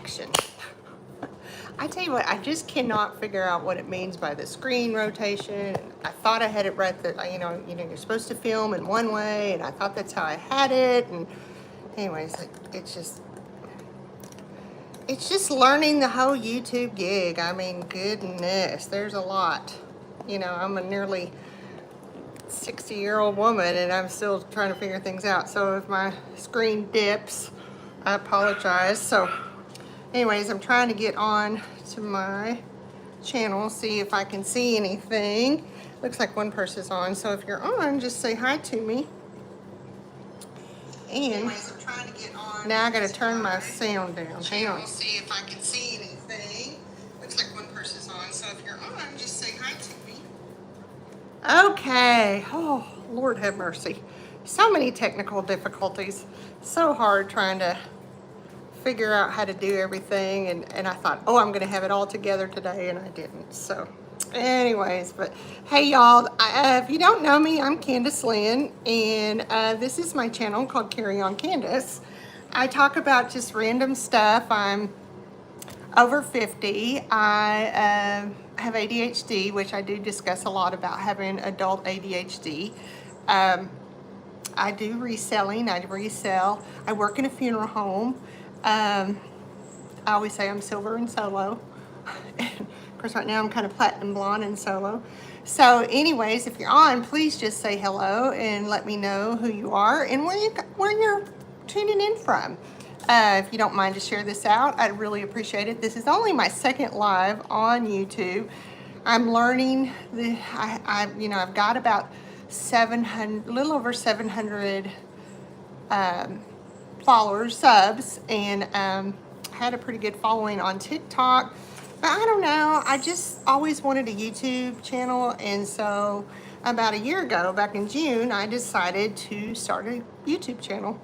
action. I tell you what, I just cannot figure out what it means by the screen rotation. I thought I had it right that, you're supposed to film in one way, and I thought that's how I had it. And anyways, it's just learning the whole YouTube gig. I mean, goodness, there's a lot. I'm a nearly 60-year-old woman, and I'm still trying to figure things out. So if my screen dips, I apologize. So anyways, I'm trying to get on to my channel, see if I can see anything. Looks like one person's on, so if you're on, just say hi to me. And anyways, I'm trying to get on. Now I gotta turn my sound down. Hang on. See if I can see anything. Looks like one person's on, so if you're on, just say hi to me. Okay. Oh, Lord have mercy. So many technical difficulties. So hard trying to figure out how to do everything, and I thought, oh, I'm gonna have it all together today, and I didn't. So anyways, but hey y'all, if you don't know me, I'm Candace Lynn, and this is my channel called Carry On Candace. I talk about just random stuff. I'm over 50. I have ADHD, which I do discuss a lot about having adult ADHD. I do reselling. I resell. I work in a funeral home. I always say I'm silver and solo. Of course, right now I'm kind of platinum blonde and solo. So anyways, if you're on, please just say hello and let me know who you are and where you're tuning in from. If you don't mind to share this out, I'd really appreciate it. This is only my second live on YouTube. I'm learning I've got about 700, a little over 700 followers, subs, and had a pretty good following on TikTok. But I don't know, I just always wanted a YouTube channel, and so about a year ago, back in June, I decided to start a YouTube channel.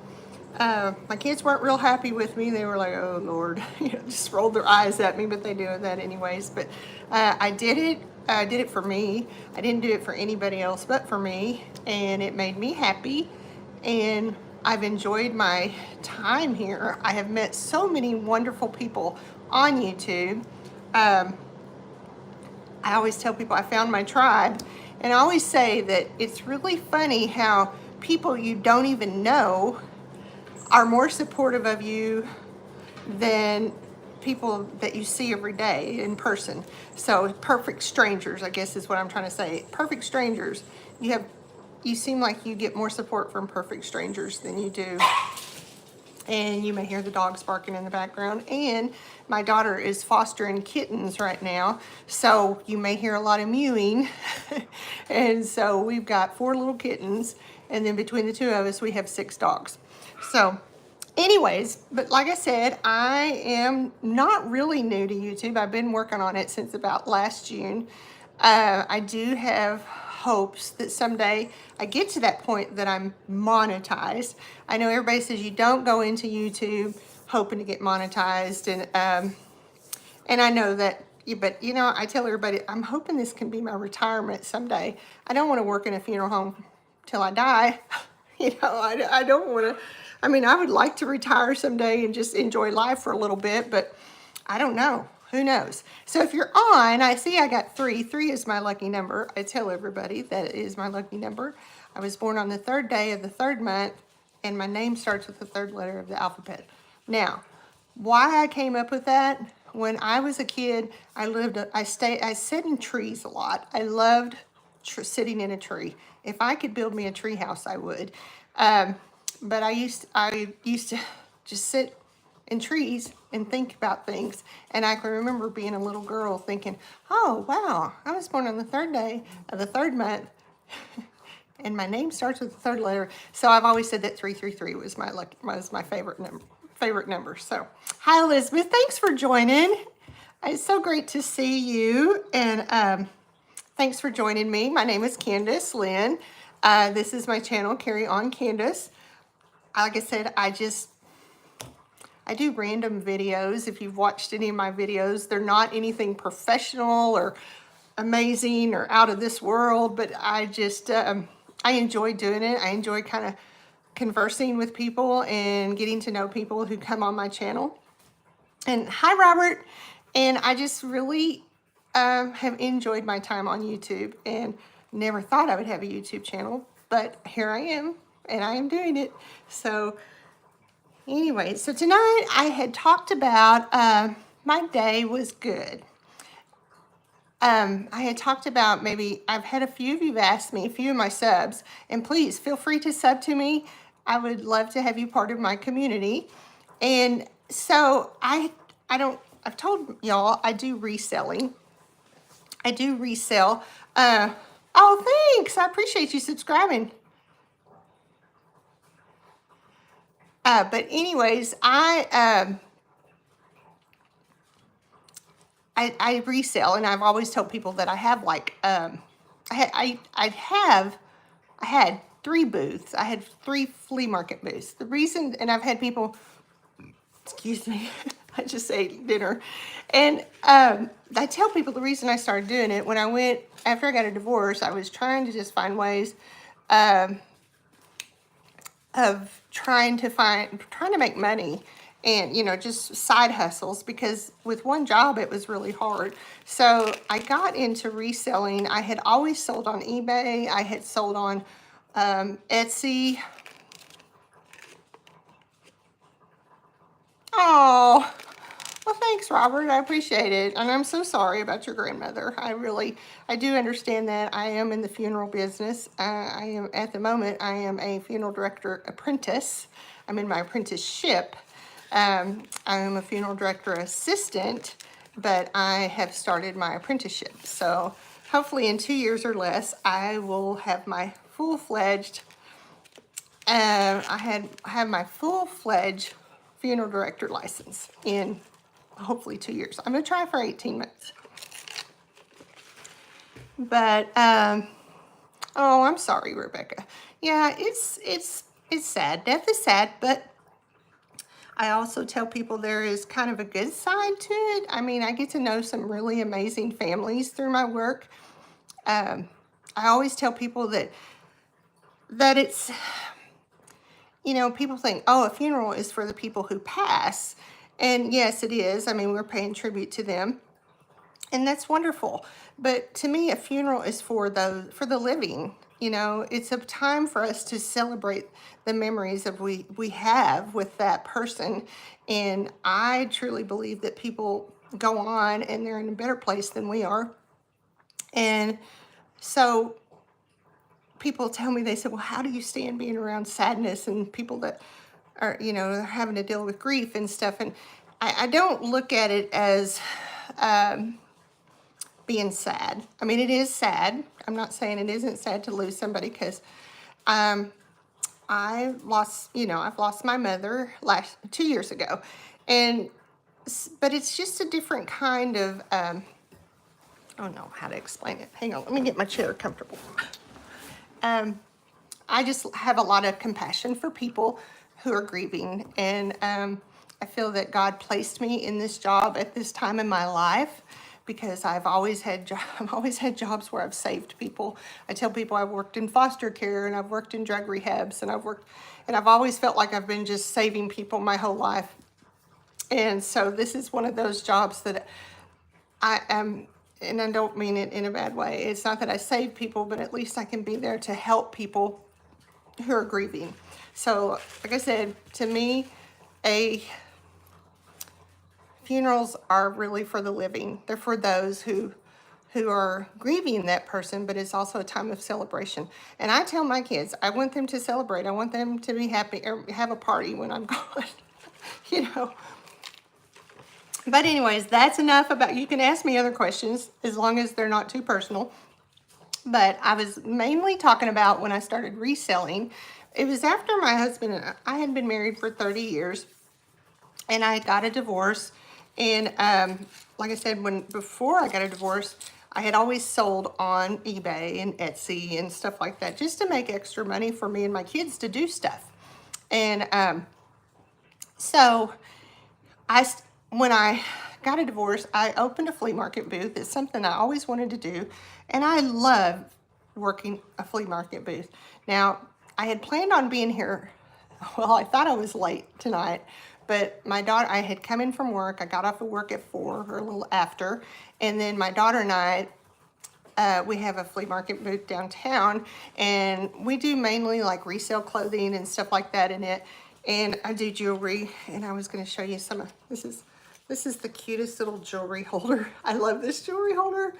My kids weren't real happy with me. They were like, oh Lord, just rolled their eyes at me, but they do that anyways. But I did it. I did it for me. I didn't do it for anybody else but for me, and it made me happy, and I've enjoyed my time here. I have met so many wonderful people on YouTube. I always tell people I found my tribe, and I always say that it's really funny how people you don't even know are more supportive of you than people that you see every day in person. So perfect strangers, I guess is what I'm trying to say. Perfect strangers, you seem like you get more support from perfect strangers than you do. And you may hear the dogs barking in the background. And my daughter is fostering kittens right now, so you may hear a lot of mewing. And so we've got 4 little kittens, and then between the 2 of us, we have 6 dogs. So anyways, but like I said, I am not really new to YouTube. I've been working on it since about last June. I do have hopes that someday I get to that point that I'm monetized. I know everybody says you don't go into YouTube hoping to get monetized, and I know that, but I tell everybody I'm hoping this can be my retirement someday. I don't want to work in a funeral home till I die. I don't want to. I mean, I would like to retire someday and just enjoy life for a little bit, but I don't know. Who knows? So if you're on, I see I got 3. 3 is my lucky number. I tell everybody that is my lucky number. I was born on the 3rd day of the 3rd month, and my name starts with the 3rd letter of the alphabet. Now, why I came up with that? When I was a kid, I sat in trees a lot. I loved sitting in a tree. If I could build me a tree house, I would. But I used to just sit in trees and think about things. And I can remember being a little girl thinking, oh, wow, I was born on the 3rd day of the 3rd month. And my name starts with the 3rd letter. So I've always said that 333 was my favorite number. So hi, Elizabeth. Thanks for joining. It's so great to see you. And thanks for joining me. My name is Candace Lynn. This is my channel, Carry On Candace. Like I said, I do random videos. If you've watched any of my videos, they're not anything professional or amazing or out of this world, but I enjoy doing it. I enjoy kind of conversing with people and getting to know people who come on my channel. And hi, Robert. And I just really have enjoyed my time on YouTube and never thought I would have a YouTube channel, but here I am and I am doing it. So anyway, so tonight I had talked about my day was good. I had talked about maybe, I've had a few of you asked me, a few of my subs, and please feel free to sub to me. I would love to have you part of my community. And so I've told y'all I do reselling. I do resell. Oh, thanks. I appreciate you subscribing. But anyways, I resell, and I've always told people that I have like I had 3 booths. I had 3 flea market booths. The reason, and I've had people, excuse me, I just ate dinner, and I tell people the reason I started doing it when I went after I got a divorce. I was trying to just find ways of trying to make money and, you know, just side hustles, because with one job it was really hard. So I got into reselling. I had always sold on eBay. I had sold on Etsy. Oh, well, thanks, Robert. I appreciate it. And I'm so sorry about your grandmother. I do understand that. I am in the funeral business. I am, at the moment, I am a funeral director apprentice. I'm in my apprenticeship. I am a funeral director assistant, but I have started my apprenticeship. So hopefully in 2 years or less, I will have my full-fledged, I have my full-fledged funeral director license in hopefully 2 years. I'm gonna try for 18 months. But oh, I'm sorry, Rebecca. Yeah, it's sad. Death is sad, but I also tell people there is kind of a good side to it. I mean, I get to know some really amazing families through my work. I always tell people that it's, you know, people think, oh, a funeral is for the people who pass. And yes, it is. I mean, we're paying tribute to them. And that's wonderful. But to me, a funeral is for the living. You know, it's a time for us to celebrate the memories of we have with that person. And I truly believe that people go on and they're in a better place than we are. And so people tell me, they say, well, how do you stand being around sadness and people that are, you know, having to deal with grief and stuff? And I don't look at it as being sad. I mean, it is sad. I'm not saying it isn't sad to lose somebody, because I lost, you know, I've lost my mother 2 years ago. And, but it's just a different kind of, I don't know how to explain it. Hang on, let me get my chair comfortable. I just have a lot of compassion for people who are grieving. And I feel that God placed me in this job at this time in my life, because I've always had jobs where I've saved people. I tell people I've worked in foster care, and I've worked in drug rehabs, and I've always felt like I've been just saving people my whole life. And so this is one of those jobs that I am, and I don't mean it in a bad way. It's not that I save people, but at least I can be there to help people who are grieving. So, like I said, to me, funerals are really for the living. They're for those who are grieving that person, but it's also a time of celebration. And I tell my kids, I want them to celebrate. I want them to be happy or have a party when I'm gone, you know. But anyways, that's enough about, you can ask me other questions as long as they're not too personal. But I was mainly talking about when I started reselling. It was after my husband and I had been married for 30 years, and I got a divorce. And like I said, before I got a divorce, I had always sold on eBay and Etsy and stuff like that, just to make extra money for me and my kids to do stuff. And so when I got a divorce, I opened a flea market booth. It's something I always wanted to do, and I love working a flea market booth. Now, I had planned on being here, well, I thought I was late tonight, but my daughter, I had come in from work. I got off of work at 4 or a little after. And then my daughter and I, we have a flea market booth downtown, and we do mainly like resale clothing and stuff like that in it. And I do jewelry, and I was going to show you some of this. Is the cutest little jewelry holder. I love this jewelry holder.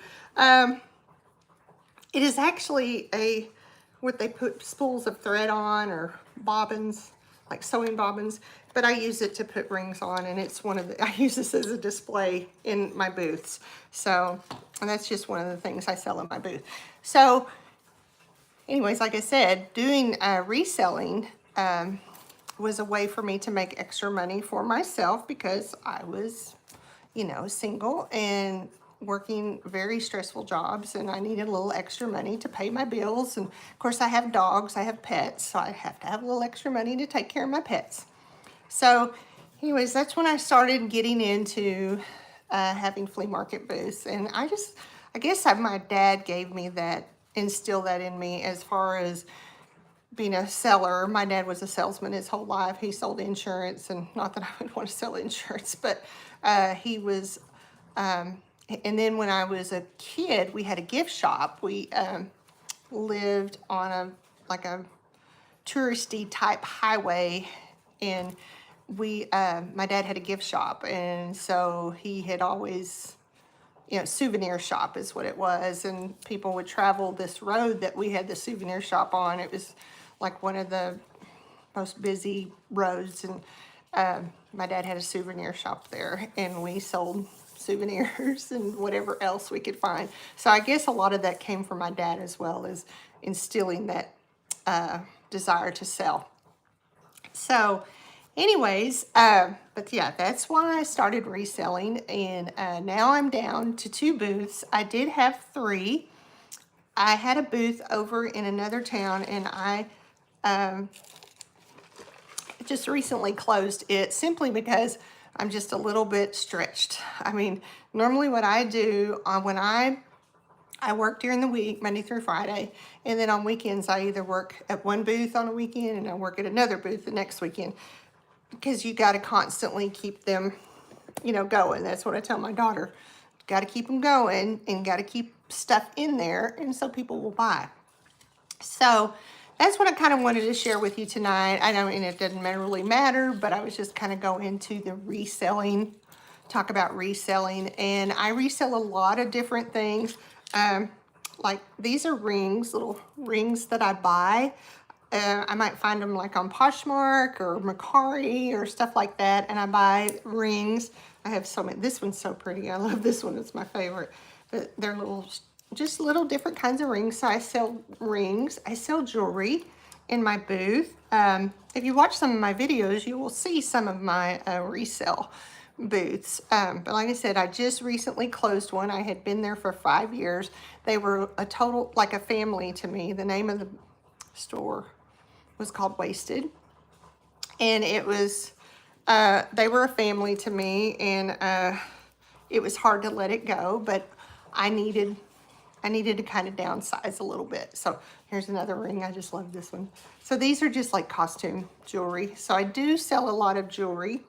It is actually what they put spools of thread on, or bobbins, like sewing bobbins, but I use it to put rings on, and it's I use this as a display in my booths. So, and that's just one of the things I sell in my booth. So anyways, like I said, doing reselling was a way for me to make extra money for myself, because I was, single and working very stressful jobs, and I needed a little extra money to pay my bills. And of course I have dogs, I have pets, so I have to have a little extra money to take care of my pets. So anyways, that's when I started getting into having flea market booths. And I guess my dad gave me that, instilled that in me as far as being a seller. My dad was a salesman his whole life. He sold insurance, and not that I would want to sell insurance, but he was, and then when I was a kid, we had a gift shop. We lived on a touristy type highway, and my dad had a gift shop, and so he had always, souvenir shop is what it was, and people would travel this road that we had the souvenir shop on. It was like one of the most busy roads, and my dad had a souvenir shop there, and we sold souvenirs and whatever else we could find. So I guess a lot of that came from my dad, as well as instilling that desire to sell. So anyways, but yeah, that's why I started reselling, and now I'm down to 2 booths. I did have 3. I had a booth over in another town, and I just recently closed it, simply because I'm just a little bit stretched. I mean, normally what I do when I work during the week, Monday through Friday, and then on weekends I either work at one booth on a weekend and I work at another booth the next weekend, because you got to constantly keep them, going. That's what I tell my daughter. Got to keep them going, and got to keep stuff in there, and so people will buy. So that's what I kind of wanted to share with you tonight. I know, and it doesn't really matter, but I was just kind of going into the reselling, talk about reselling. And I resell a lot of different things. Like these are rings, little rings that I buy. I might find them like on Poshmark or Mercari or stuff like that, and I buy rings. I have so many. This one's so pretty. I love this one. It's my favorite. But they're just little different kinds of rings. So I sell rings. I sell jewelry in my booth. If you watch some of my videos, you will see some of my resale booths. But like I said, I just recently closed one. I had been there for 5 years. They were like a family to me. The name of the store was called Wasted, and it was they were a family to me, and it was hard to let it go, but I needed to kind of downsize a little bit. So here's another ring. I just love this one. So these are just like costume jewelry. So I do sell a lot of jewelry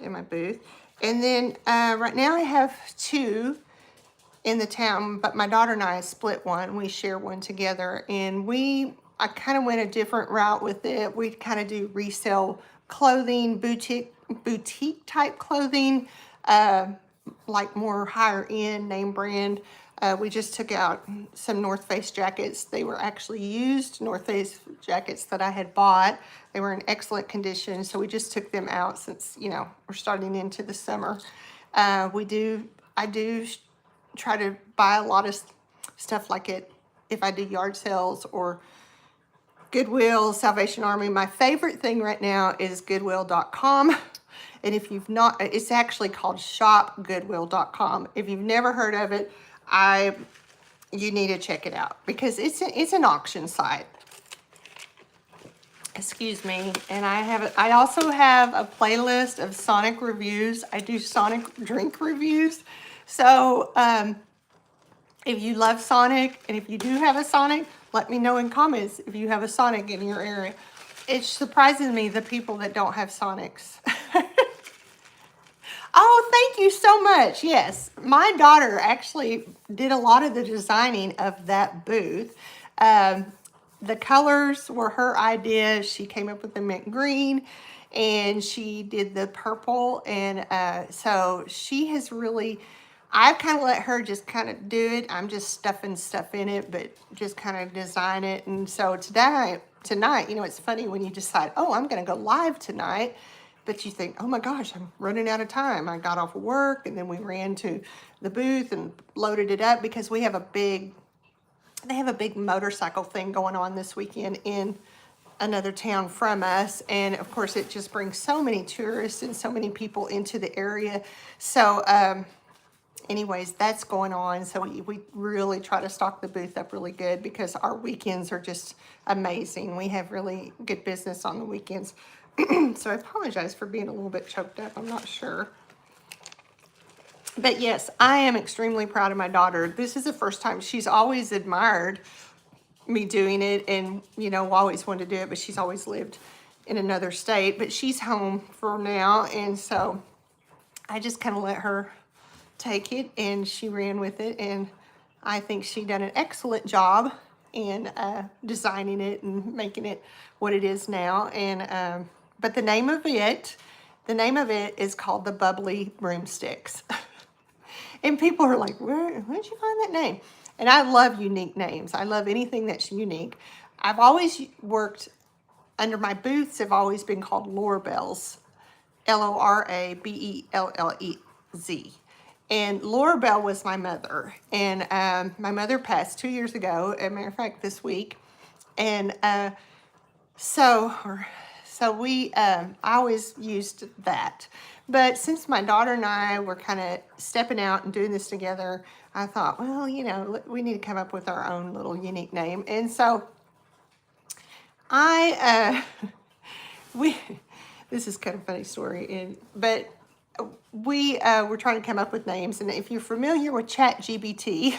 in my booth. And then right now I have 2 in the town, but my daughter and I split one. We share one together, and I kind of went a different route with it. We kind of do resell clothing, boutique type clothing, like more higher end name brand. We just took out some North Face jackets. They were actually used North Face jackets that I had bought. They were in excellent condition, so we just took them out since, we're starting into the summer. I do try to buy a lot of stuff like it if I do yard sales or Goodwill, Salvation Army. My favorite thing right now is Goodwill.com. And if you've not, it's actually called shopgoodwill.com. If you've never heard of it, you need to check it out, because it's an auction site. Excuse me. And I also have a playlist of Sonic reviews. I do Sonic drink reviews. So if you love Sonic, and if you do have a Sonic, let me know in comments if you have a Sonic in your area. It surprises me, the people that don't have Sonics. Oh, thank you so much. Yes, my daughter actually did a lot of the designing of that booth. Um, the colors were her idea. She came up with the mint green and she did the purple. And so she has really, I've kind of let her just kind of do it. I'm just stuffing stuff in it, but just kind of design it. And so tonight, you know, it's funny when you decide, oh, I'm going to go live tonight. But you think, oh my gosh, I'm running out of time. I got off of work and then we ran to the booth and loaded it up because we have they have a big motorcycle thing going on this weekend in another town from us. And of course, it just brings so many tourists and so many people into the area. So, anyways, that's going on. So we really try to stock the booth up really good because our weekends are just amazing. We have really good business on the weekends. So I apologize for being a little bit choked up. I'm not sure. But yes, I am extremely proud of my daughter. This is the first time. She's always admired me doing it and, you know, always wanted to do it, but she's always lived in another state. But she's home for now, and so I just kind of let her take it, and she ran with it, and I think she done an excellent job in designing it and making it what it is now. And but the name of it is called the Bubbly Broomsticks. And people are like, where did you find that name? And I love unique names. I love anything that's unique. I've always worked under my booths have always been called Lorabells, Lorabellez. And Laura Bell was my mother. And my mother passed 2 years ago, as a matter of fact, this week. And so I always used that. But since my daughter and I were kind of stepping out and doing this together, I thought, well, you know, we need to come up with our own little unique name. And so we, this is kind of a funny story, but we were trying to come up with names. And if you're familiar with ChatGPT,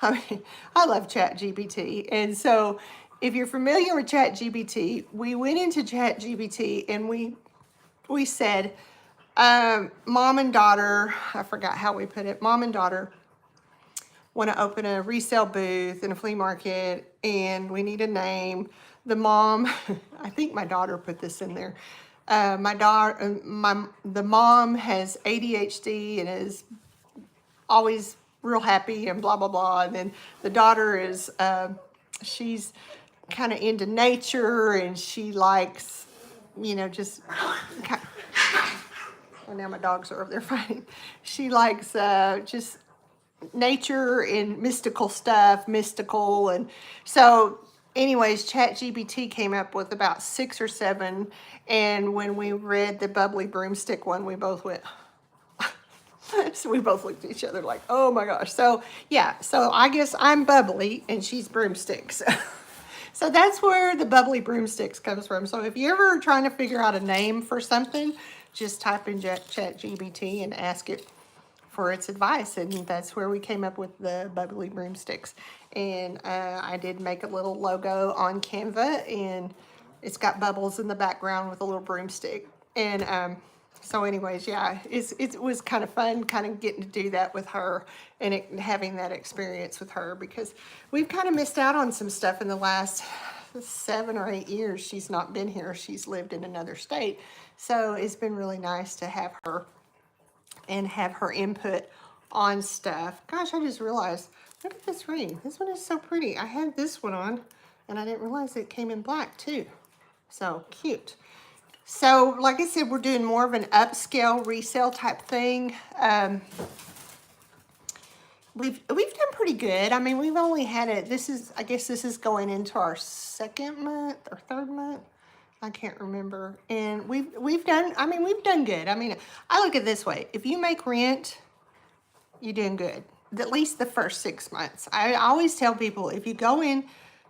I mean, I love ChatGPT. And so if you're familiar with ChatGPT, we went into ChatGPT and we said, mom and daughter, I forgot how we put it, mom and daughter want to open a resale booth in a flea market and we need a name. The mom, I think my daughter put this in there. The mom has ADHD and is always real happy and blah, blah, blah. And then the daughter is, she's kind of into nature and she likes, you know, just kind of, well, now my dogs are over there fighting. She likes just nature and mystical stuff, and so anyways, ChatGPT came up with about 6 or 7, and when we read the Bubbly Broomstick one, we both went, so we both looked at each other like, oh my gosh. So yeah, so I guess I'm Bubbly and she's Broomsticks. So that's where the Bubbly Broomsticks comes from. So if you're ever trying to figure out a name for something, just type in ChatGPT and ask it for its advice. And that's where we came up with the Bubbly Broomsticks. And I did make a little logo on Canva, and it's got bubbles in the background with a little broomstick. And so anyways, yeah, it was kind of fun kind of getting to do that with her and having that experience with her, because we've kind of missed out on some stuff in the last 7 or 8 years. She's not been here. She's lived in another state. So it's been really nice to have her and have her input on stuff. Gosh, I just realized, look at this ring. This one is so pretty. I had this one on and I didn't realize it came in black too. So cute. So like I said, we're doing more of an upscale resale type thing. We've done pretty good. I mean, we've only had it, I guess this is going into our 2nd month or 3rd month. I can't remember. And we've done good. I mean, I look at it this way. If you make rent, you're doing good. At least the first 6 months. I always tell people, if you go in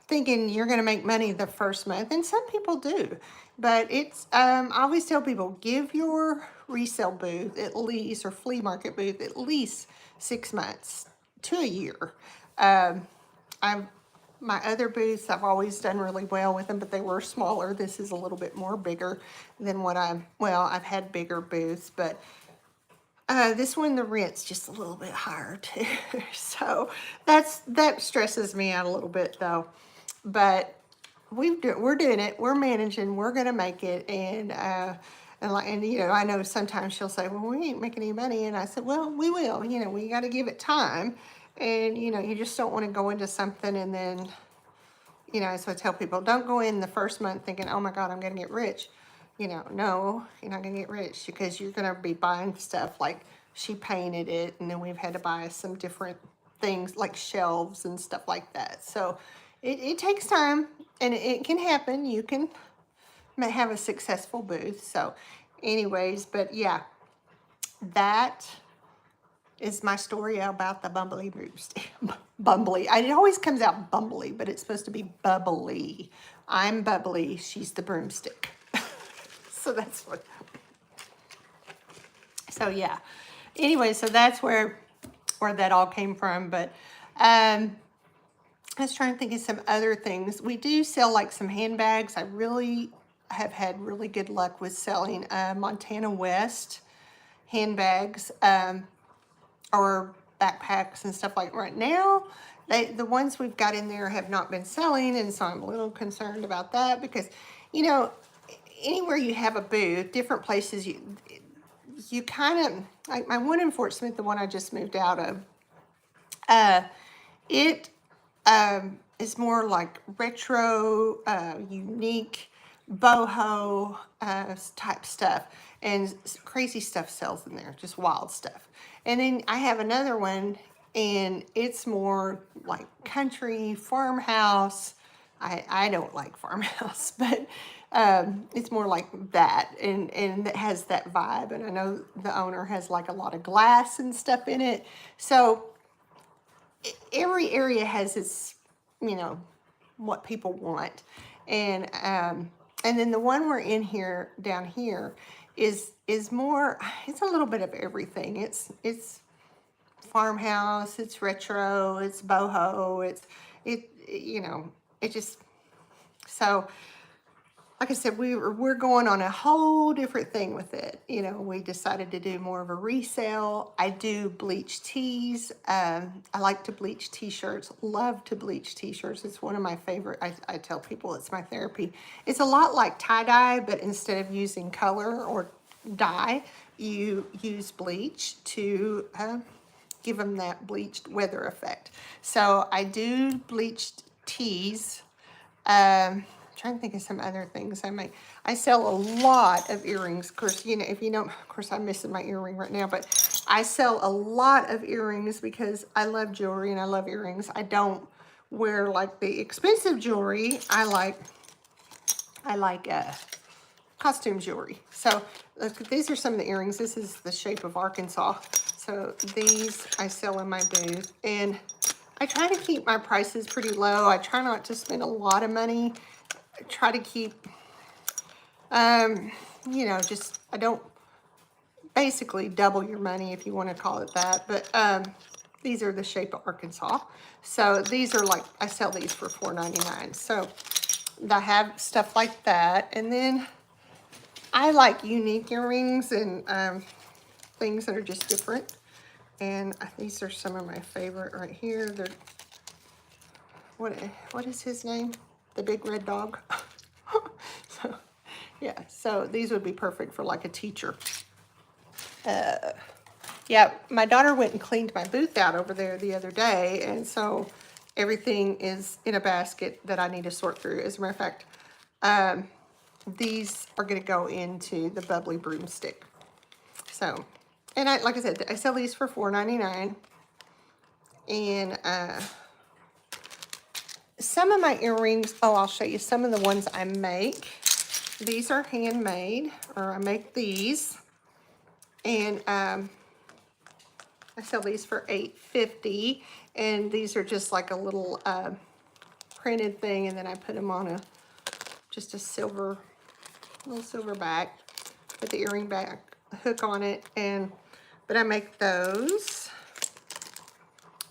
thinking you're going to make money the first month, and some people do, but it's, I always tell people, give your resale booth at least, or flea market booth, at least 6 months to a year. My other booths, I've always done really well with them, but they were smaller. This is a little bit more bigger than I've had bigger booths, but This one, the rent's just a little bit higher too. So that stresses me out a little bit though. But we're doing it. We're managing. We're gonna make it. And you know, I know sometimes she'll say, "Well, we ain't making any money," and I said, "Well, we will. You know, we got to give it time." And you know, you just don't want to go into something and then, you know, so I tell people, don't go in the first month thinking, "Oh my God, I'm gonna get rich." You know, no, you're not gonna get rich because you're gonna be buying stuff like she painted it, and then we've had to buy some different things like shelves and stuff like that. So it takes time, and it can happen. You can have a successful booth. So anyways, but yeah, that is my story about the bumbly broomstick. Bumbly. It always comes out bumbly, but it's supposed to be bubbly. I'm bubbly. She's the broomstick. So that's what. So yeah. Anyway, so that's where that all came from. But I was trying to think of some other things. We do sell like some handbags. I really have had really good luck with selling Montana West handbags. Or backpacks and stuff like right now. The ones we've got in there have not been selling, and so I'm a little concerned about that because, you know, anywhere you have a booth, different places, you kind of, like my one in Fort Smith, the one I just moved out of, it is more like retro, unique, boho type stuff, and crazy stuff sells in there, just wild stuff. And then I have another one, and it's more like country, farmhouse. I don't like farmhouse, but it's more like that, and it has that vibe. And I know the owner has like a lot of glass and stuff in it. So every area has its, you know, what people want. And then the one we're in here, down here, is more, it's a little bit of everything. It's farmhouse, it's retro, it's boho, you know, it just, so like I said, we're going on a whole different thing with it. You know, we decided to do more of a resale. I do bleach tees. I like to bleach t-shirts. Love to bleach t-shirts. It's one of my favorite. I tell people it's my therapy. It's a lot like tie-dye, but instead of using color or dye, you use bleach to give them that bleached weather effect. So I do bleached tees. Trying to think of some other things I make. I sell a lot of earrings. Of course, you know, if you know, of course, I'm missing my earring right now, but I sell a lot of earrings because I love jewelry and I love earrings. I don't wear like the expensive jewelry. I like costume jewelry. So these are some of the earrings. This is the shape of Arkansas. So these I sell in my booth, and I try to keep my prices pretty low. I try not to spend a lot of money. I try to keep, you know, just, I don't, basically double your money if you want to call it that. But these are the shape of Arkansas. So these are like, I sell these for $4.99. So I have stuff like that. And then I like unique earrings and things that are just different. And these are some of my favorite right here. They're, what is his name? The big red dog. So, yeah, so these would be perfect for like a teacher. Yeah, my daughter went and cleaned my booth out over there the other day, and so everything is in a basket that I need to sort through. As a matter of fact, these are going to go into the bubbly broomstick. So, and like I said, I sell these for $4.99, and some of my earrings, oh, I'll show you some of the ones I make. These are handmade, or I make these, and I sell these for $8.50, and these are just like a little printed thing, and then I put them on just a little silver back, put the earring back, hook on it, but I make those.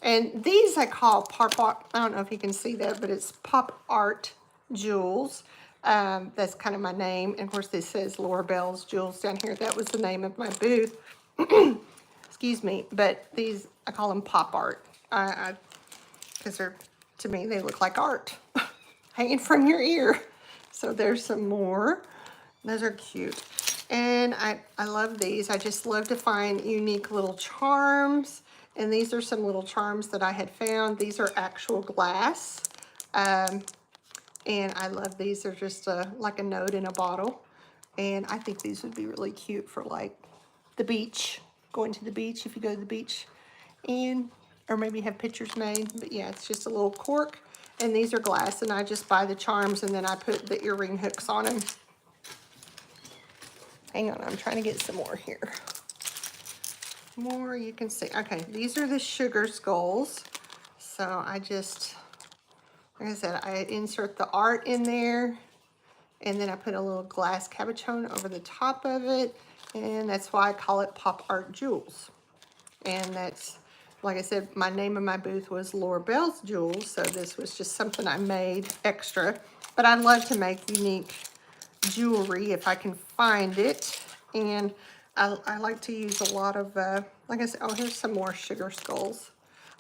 And these I call pop art. I don't know if you can see that, but it's pop art jewels. That's kind of my name. And of course, this says Laura Bell's Jewels down here. That was the name of my booth. excuse me, but these, I call them pop art. Because they're, to me, they look like art hanging from your ear. So there's some more. Those are cute. And I love these. I just love to find unique little charms. And these are some little charms that I had found. These are actual glass. And I love these. They're just like a note in a bottle. And I think these would be really cute for like the beach, going to the beach if you go to the beach. And, or maybe have pictures made. But yeah, it's just a little cork. And these are glass. And I just buy the charms and then I put the earring hooks on them. Hang on, I'm trying to get some more here. More you can see. Okay, these are the sugar skulls. So I just, like I said, I insert the art in there. And then I put a little glass cabochon over the top of it. And that's why I call it Pop Art Jewels. And that's, like I said, my name of my booth was Laura Bell's Jewels. So this was just something I made extra. But I love to make unique jewelry if I can find it. And I like to use a lot of, like I said, oh, here's some more sugar skulls.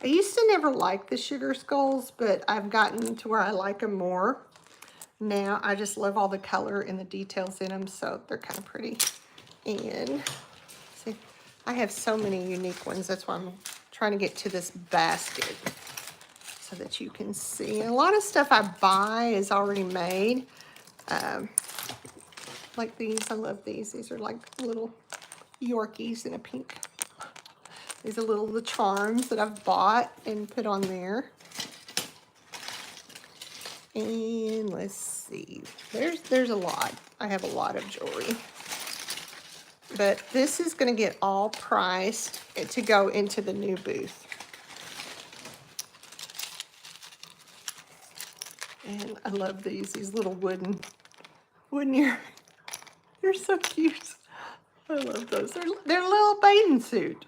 I used to never like the sugar skulls, but I've gotten to where I like them more. Now I just love all the color and the details in them, so they're kind of pretty. And see, I have so many unique ones. That's why I'm trying to get to this basket so that you can see. And a lot of stuff I buy is already made. Like these, I love these. These are like little Yorkies in a pink. These are the charms that I've bought and put on there. And let's see, there's a lot. I have a lot of jewelry. But this is gonna get all priced to go into the new booth. And I love these little wooden earrings. They're so cute. I love those. They're a little bathing suit.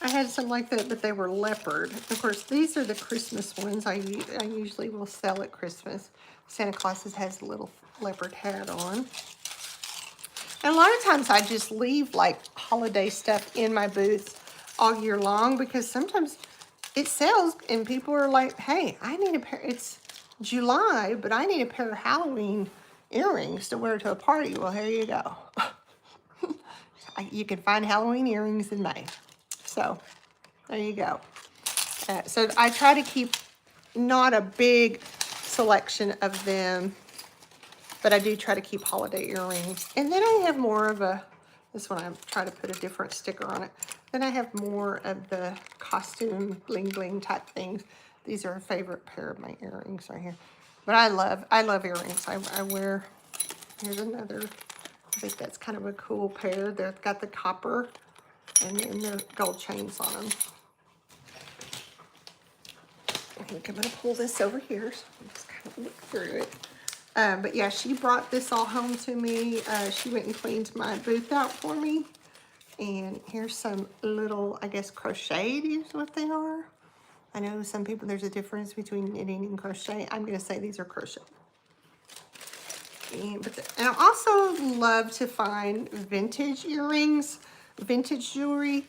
I had some like that, but they were leopard. Of course, these are the Christmas ones. I usually will sell at Christmas. Santa Claus has a little leopard hat on. And a lot of times I just leave like holiday stuff in my booth all year long because sometimes it sells and people are like, hey, I need a pair. It's July, but I need a pair of Halloween earrings to wear to a party. Well, here you go. You can find Halloween earrings in May. So there you go. So I try to keep not a big selection of them, but I do try to keep holiday earrings. And then I have more of this one I try to put a different sticker on it. Then I have more of the costume bling bling type things. These are a favorite pair of my earrings right here. But I love earrings. I wear, here's another, I think that's kind of a cool pair. They've got the copper and then the gold chains on them. I think I'm gonna pull this over here so I'm just kind of look through it. But yeah, she brought this all home to me. She went and cleaned my booth out for me. And here's some little, I guess, crocheted is what they are. I know some people, there's a difference between knitting and crochet. I'm gonna say these are crochet. And I also love to find vintage earrings, vintage jewelry.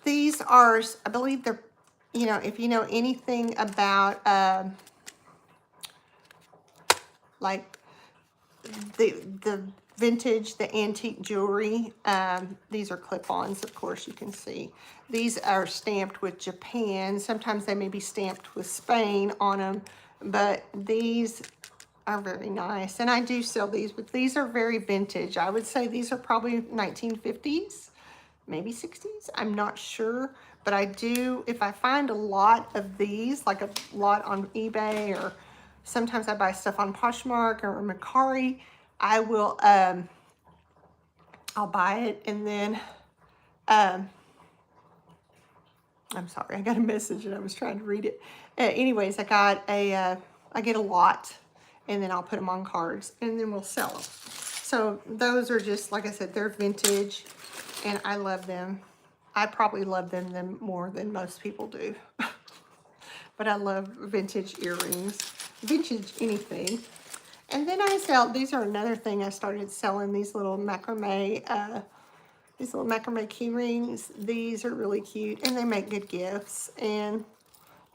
These are, I believe they're, you know, if you know anything about like the vintage, the antique jewelry, these are clip-ons, of course, you can see. These are stamped with Japan. Sometimes they may be stamped with Spain on them, but these are very nice. And I do sell these, but these are very vintage. I would say these are probably 1950s, maybe 60s. I'm not sure, but I do, if I find a lot of these, like a lot on eBay, or sometimes I buy stuff on Poshmark or Mercari, I will, I'll buy it. And then, I'm sorry, I got a message and I was trying to read it. Anyways, I get a lot, and then I'll put them on cards and then we'll sell them. So those are just, like I said, they're vintage and I love them. I probably love them more than most people do. But I love vintage earrings, vintage anything. And then I sell, these are another thing I started selling, these little macrame These little macrame key rings. These are really cute, and they make good gifts. And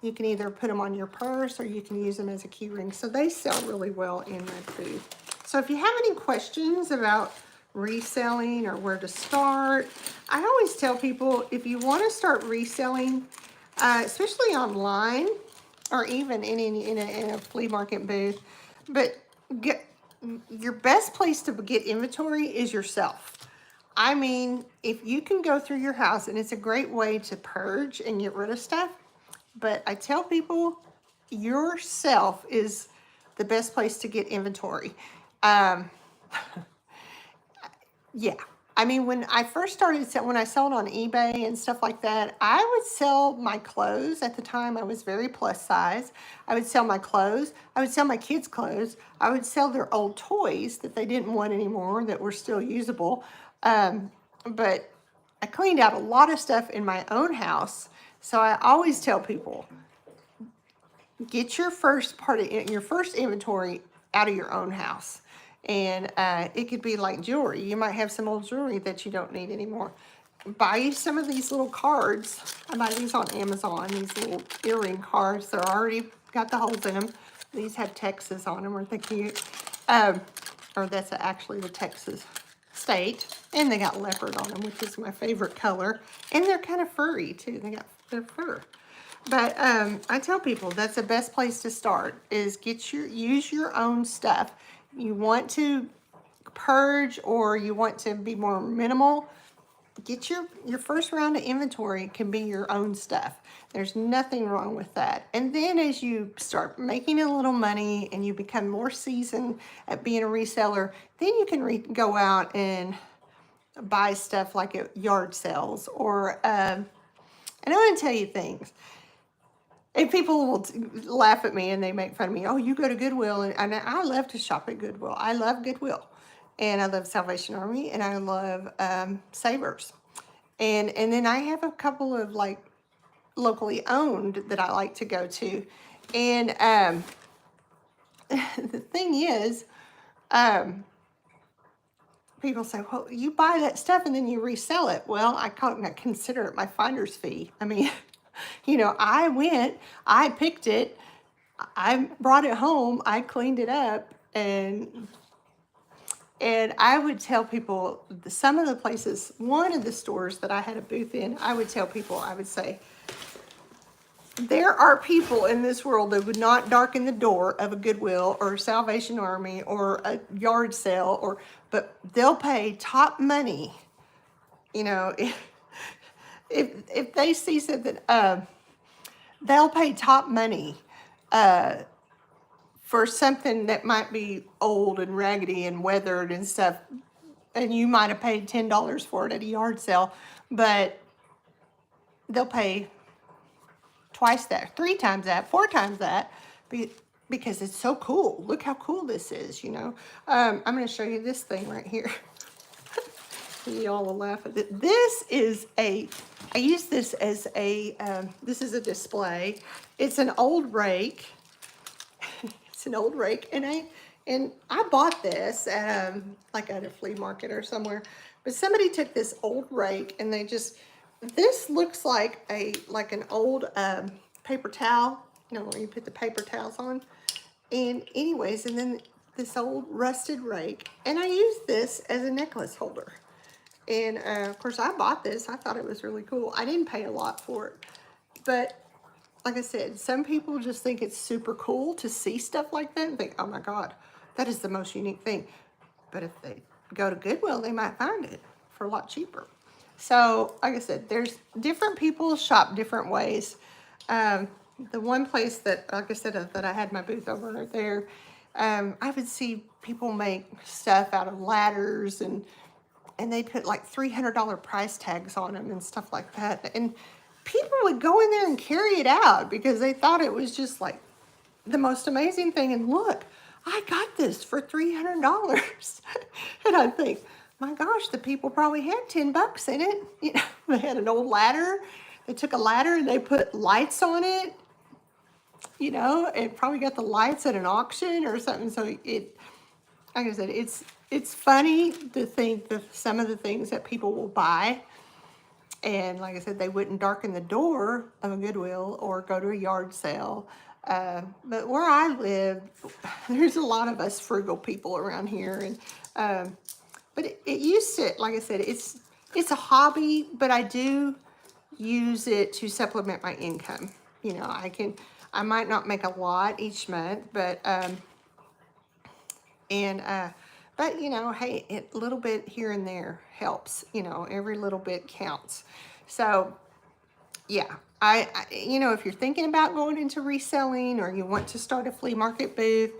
you can either put them on your purse or you can use them as a key ring. So they sell really well in my booth. So if you have any questions about reselling or where to start, I always tell people if you want to start reselling, especially online or even in a flea market booth, but your best place to get inventory is yourself. I mean, if you can go through your house, and it's a great way to purge and get rid of stuff, but I tell people yourself is the best place to get inventory. Um, yeah. I mean, when I first started, when I sold on eBay and stuff like that, I would sell my clothes. At the time, I was very plus size. I would sell my clothes. I would sell my kids' clothes. I would sell their old toys that they didn't want anymore that were still usable. But I cleaned out a lot of stuff in my own house. So I always tell people, get your first your first inventory out of your own house. And it could be like jewelry. You might have some old jewelry that you don't need anymore. Buy some of these little cards. I buy these on Amazon, these little earring cards. They're already got the holes in them. These have Texas on them, aren't they cute? Or that's actually the Texas state. And they got leopard on them, which is my favorite color. And they're kind of furry too. They got their fur. But I tell people that's the best place to start is use your own stuff. You want to purge or you want to be more minimal, get your first round of inventory can be your own stuff. There's nothing wrong with that. And then as you start making a little money and you become more seasoned at being a reseller, then you can go out and buy stuff like at yard sales or, and I'm going to tell you things. And people will laugh at me and they make fun of me. Oh, you go to Goodwill. And I love to shop at Goodwill. I love Goodwill. And I love Salvation Army. And I love Savers. And then I have a couple of like locally owned that I like to go to. And the thing is, people say, well, you buy that stuff and then you resell it. Well, I consider it my finder's fee. I mean, you know, I picked it, I brought it home, I cleaned it up, and I would tell people some of the places, one of the stores that I had a booth in, I would tell people, I would say, there are people in this world that would not darken the door of a Goodwill or a Salvation Army or a yard sale, but they'll pay top money, you know, if they see something, they'll pay top money for something that might be old and raggedy and weathered and stuff, and you might have paid $10 for it at a yard sale, but they'll pay twice that, 3 times that, 4 times that, because it's so cool. Look how cool this is, you know. I'm going to show you this thing right here. Y'all will laugh at it. This is I use this as this is a display. It's an old rake. It's an old rake, and I bought this at like at a flea market or somewhere. But somebody took this old rake and this looks like an old paper towel. You know, where you put the paper towels on. And anyways, and then this old rusted rake, and I use this as a necklace holder. And of course, I bought this. I thought it was really cool. I didn't pay a lot for it, but like I said, some people just think it's super cool to see stuff like that and think, oh my God, that is the most unique thing. But if they go to Goodwill, they might find it for a lot cheaper. So like I said, there's different people shop different ways. The one place that, like I said, that I had my booth over there, I would see people make stuff out of ladders and they put like $300 price tags on them and stuff like that. And people would go in there and carry it out because they thought it was just like the most amazing thing. And look, I got this for $300. And I think, my gosh, the people probably had $10 in it. You know, they had an old ladder. They took a ladder and they put lights on it, you know, and probably got the lights at an auction or something. So like I said, it's it's funny to think that some of the things that people will buy, and like I said, they wouldn't darken the door of a Goodwill or go to a yard sale. But where I live, there's a lot of us frugal people around here, and but it used to, like I said, it's a hobby, but I do use it to supplement my income. You know, I might not make a lot each month, but but you know, hey, a little bit here and there helps. You know, every little bit counts. So yeah, you know, if you're thinking about going into reselling or you want to start a flea market booth,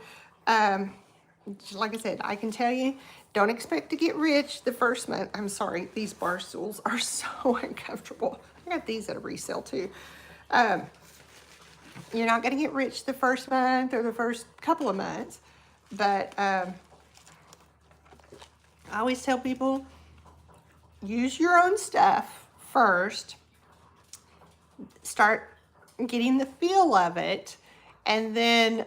like I said, I can tell you, don't expect to get rich the first month. I'm sorry, these bar stools are so uncomfortable. I got these at a resale too. You're not going to get rich the first month or the first couple of months, but I always tell people, use your own stuff first, start getting the feel of it, and then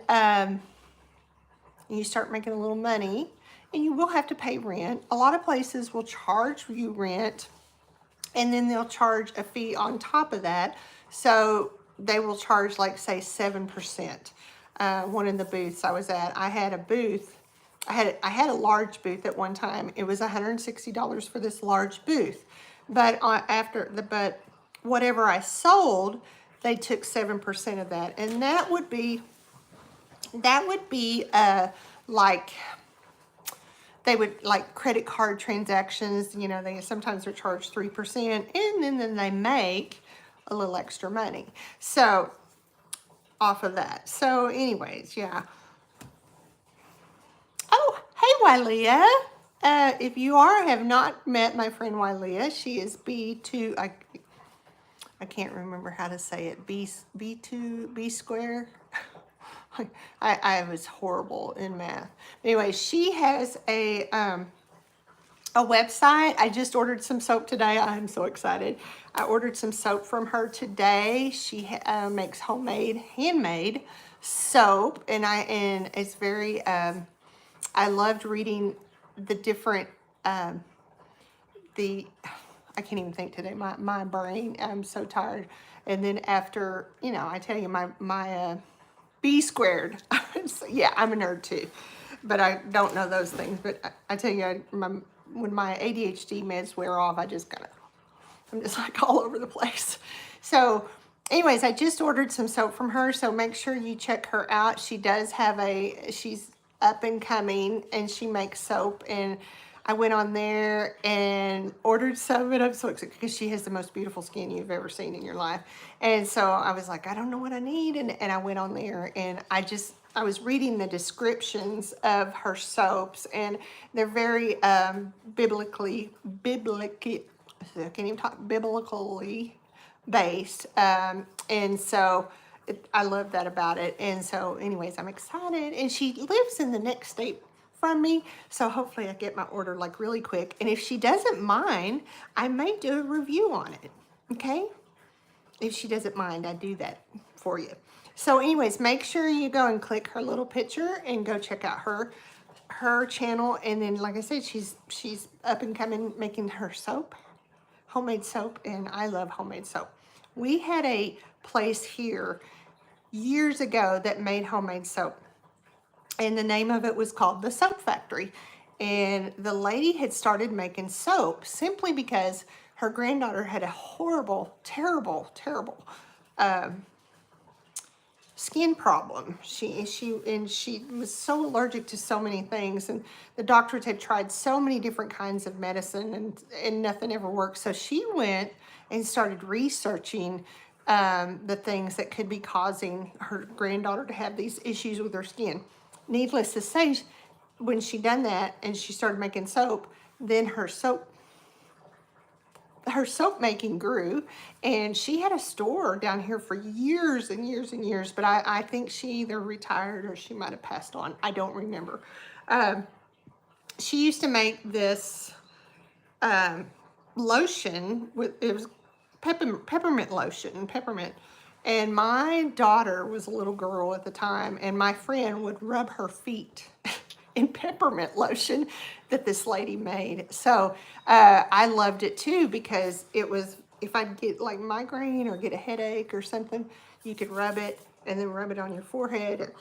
you start making a little money, and you will have to pay rent. A lot of places will charge you rent, and then they'll charge a fee on top of that. So they will charge, like, say, 7%. One of the booths I was at, I had a booth. I had a large booth at one time. It was $160 for this large booth, but but whatever I sold, they took 7% of that, and that would be like, they would, like, credit card transactions, you know, they sometimes are charged 3%, and then they make a little extra money. So off of that. So anyways, yeah. Oh, hey, Wylia. If you have not met my friend Wylia, she is B2, I can't remember how to say it, B2, B square. I was horrible in math. Anyway, she has a website. I just ordered some soap today. I'm so excited. I ordered some soap from her today. She makes handmade soap, and it's very. I loved reading the different. I can't even think today. My brain. I'm so tired. And then after, you know, I tell you, my B squared. So, yeah, I'm a nerd too, but I don't know those things. But I tell you, when my ADHD meds wear off, I'm just like all over the place. So anyways, I just ordered some soap from her, so make sure you check her out. She does have she's up and coming, and she makes soap, and I went on there and ordered some, and I'm so excited because she has the most beautiful skin you've ever seen in your life. And so I was like, I don't know what I need, and I went on there, and I was reading the descriptions of her soaps, and they're very biblically, I can't even talk, biblically based. And so I love that about it. And so anyways, I'm excited. And she lives in the next state from me, so hopefully I get my order like really quick. And if she doesn't mind, I may do a review on it, okay? If she doesn't mind, I do that for you. So anyways, make sure you go and click her little picture and go check out her channel. And then, like I said, she's up and coming making her soap, homemade soap, and I love homemade soap. We had a place here years ago that made homemade soap, and the name of it was called the Soap Factory. And the lady had started making soap simply because her granddaughter had a horrible, terrible skin problem. She was so allergic to so many things, and the doctors had tried so many different kinds of medicine, and nothing ever worked. So she went and started researching the things that could be causing her granddaughter to have these issues with her skin. Needless to say, when she done that and she started making soap, then her soap making grew, and she had a store down here for years and years and years, but I think she either retired or she might have passed on. I don't remember. She used to make this lotion it was peppermint lotion, and my daughter was a little girl at the time, and my friend would rub her feet in peppermint lotion that this lady made. So I loved it too, because it was, if I get like migraine or get a headache or something, you could rub it and then rub it on your forehead.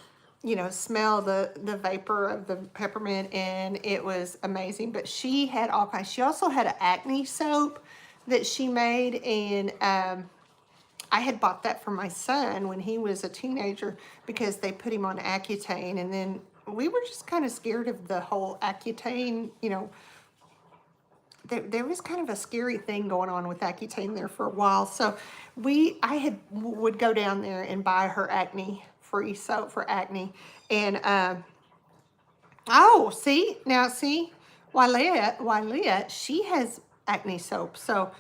You know, smell the vapor of the peppermint, and it was amazing. But she had all kinds. She also had an acne soap that she made, and I had bought that for my son when he was a teenager, because they put him on Accutane, and then we were just kind of scared of the whole Accutane, you know. There was kind of a scary thing going on with Accutane there for a while. So would go down there and buy her acne free soap for acne. And oh, see, Wylette, she has acne soap. So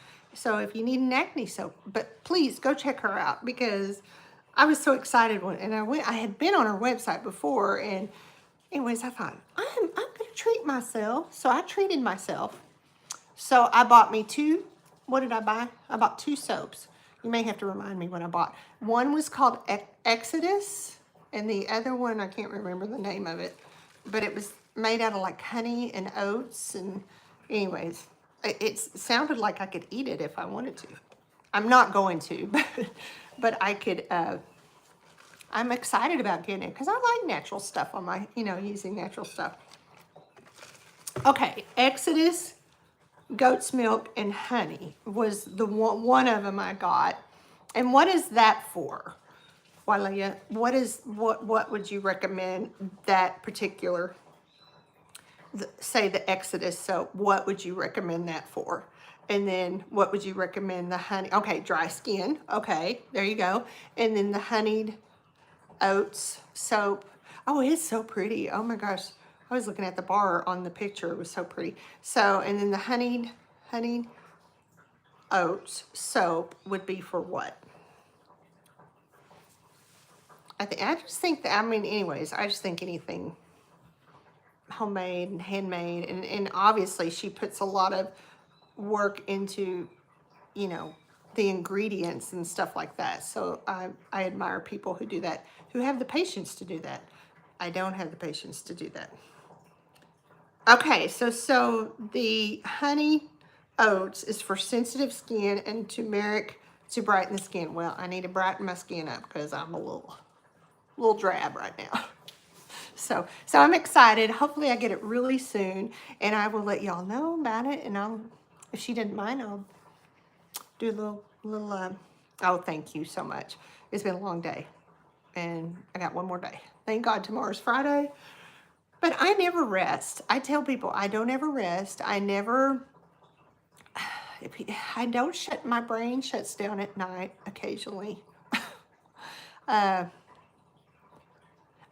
if you need an acne soap, but please go check her out, because I was so excited and I had been on her website before, and anyways, I thought I'm gonna treat myself. So I treated myself. So I bought me two. What did I buy? I bought two soaps. You may have to remind me what I bought. One was called Exodus, and the other one, I can't remember the name of it, but it was made out of like honey and oats. And anyways, it sounded like I could eat it if I wanted to. I'm not going to, but I could. I'm excited about getting it because I like natural stuff on my, using natural stuff. Okay, Exodus, goat's milk, and honey was the one of them I got. And what is that for, Walia? What would you recommend that particular, say the Exodus soap, what would you recommend that for? And then what would you recommend the honey? Okay, dry skin. Okay, there you go. And then the honeyed oats soap. Oh, it's so pretty. Oh my gosh. I was looking at the bar on the picture. It was so pretty. So, and then the honeyed oats soap would be for what? I just think that, anyways, I just think anything homemade and handmade, and obviously she puts a lot of work into, the ingredients and stuff like that. So I admire people who do that, who have the patience to do that. I don't have the patience to do that. Okay, so the honey oats is for sensitive skin, and turmeric to brighten the skin. Well, I need to brighten my skin up because I'm a little drab right now. So I'm excited. Hopefully I get it really soon, and I will let y'all know about it. And if she didn't mind, I'll do a little. Oh, thank you so much. It's been a long day, and I got one more day. Thank God tomorrow's Friday. But I never rest. I tell people I don't ever rest. I don't my brain shuts down at night occasionally.